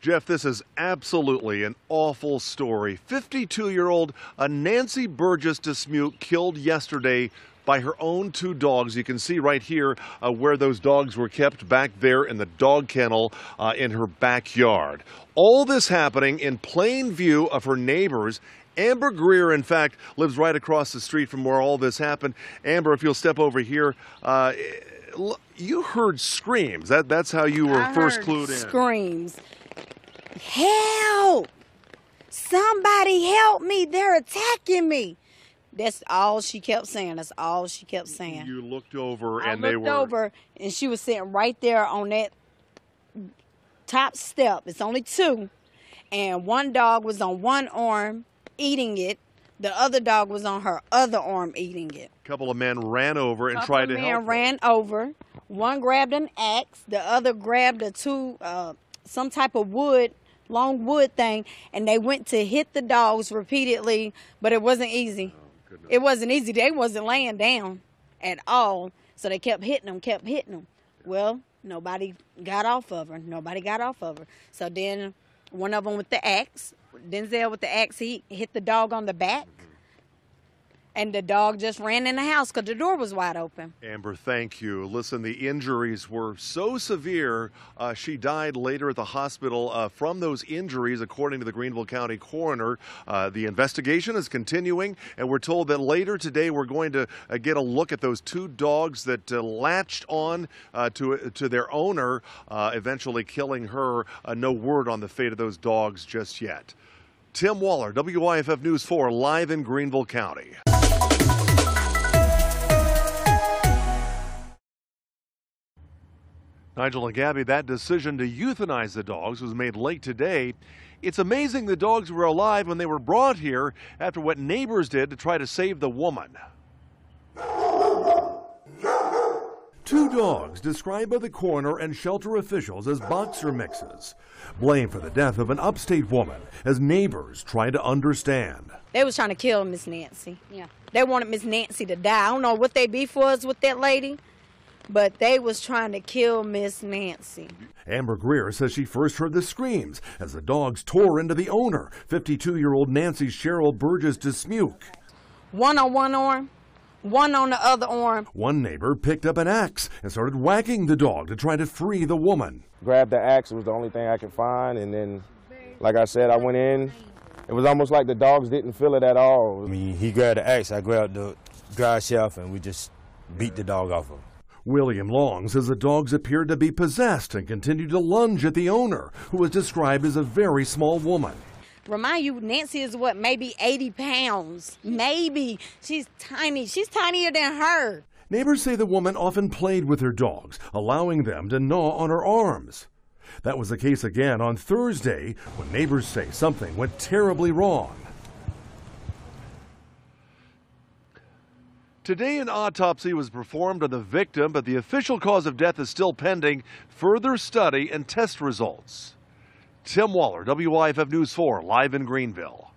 Jeff, this is absolutely an awful story. 52-year-old Nancy Burgess-Dismuke killed yesterday by her own two dogs. You can see right here where those dogs were kept back there in the dog kennel in her backyard. All this happening in plain view of her neighbors. Amber Greer, in fact, lives right across the street from where all this happened. Amber, if you'll step over here, you heard screams. That's how you were first clued in. Screams. Help! Somebody help me! They're attacking me! That's all she kept saying. That's all she kept saying. You looked over and I looked over and she was sitting right there on that top step. It's only two. And one dog was on one arm eating it. The other dog was on her other arm eating it. A couple of men ran over and tried to help her. Couple of men ran over. One grabbed an axe. The other grabbed some type of wood, long wood thing, and they went to hit the dogs repeatedly, but it wasn't easy. Oh, it wasn't easy. They wasn't laying down at all, so they kept hitting them. Well, nobody got off of her. So then one of them with the axe, Denzel with the axe, he hit the dog on the back. And the dog just ran in the house because the door was wide open. Amber, thank you. Listen, the injuries were so severe, she died later at the hospital from those injuries, according to the Greenville County coroner. The investigation is continuing, and we're told that later today we're going to get a look at those two dogs that latched on to their owner, eventually killing her. No word on the fate of those dogs just yet. Tim Waller, WYFF News 4, live in Greenville County. Nigel and Gabby, that decision to euthanize the dogs was made late today. It's amazing the dogs were alive when they were brought here after what neighbors did to try to save the woman. Two dogs described by the coroner and shelter officials as boxer mixes. Blame for the death of an upstate woman as neighbors try to understand. They was trying to kill Miss Nancy. Yeah. They wanted Miss Nancy to die. I don't know what their beef was with that lady, but they was trying to kill Miss Nancy. Amber Greer says she first heard the screams as the dogs tore into the owner, 52-year-old Nancy Cherryl Burgess-Dismuke. One on one arm, one on the other arm. One neighbor picked up an axe and started whacking the dog to try to free the woman. Grabbed the axe, it was the only thing I could find, and then, like I said, I went in. It was almost like the dogs didn't feel it at all. I mean, he grabbed the axe, I grabbed the dry shelf, and we just beat the dog off of him. William Long says the dogs appeared to be possessed and continued to lunge at the owner, who was described as a very small woman. Remind you, Nancy is what, maybe 80 pounds. Maybe. She's tiny. She's tinier than her. Neighbors say the woman often played with her dogs, allowing them to gnaw on her arms. That was the case again on Thursday, when neighbors say something went terribly wrong. Today, an autopsy was performed on the victim, but the official cause of death is still pending further study and test results. Tim Waller, WYFF News 4, live in Greenville.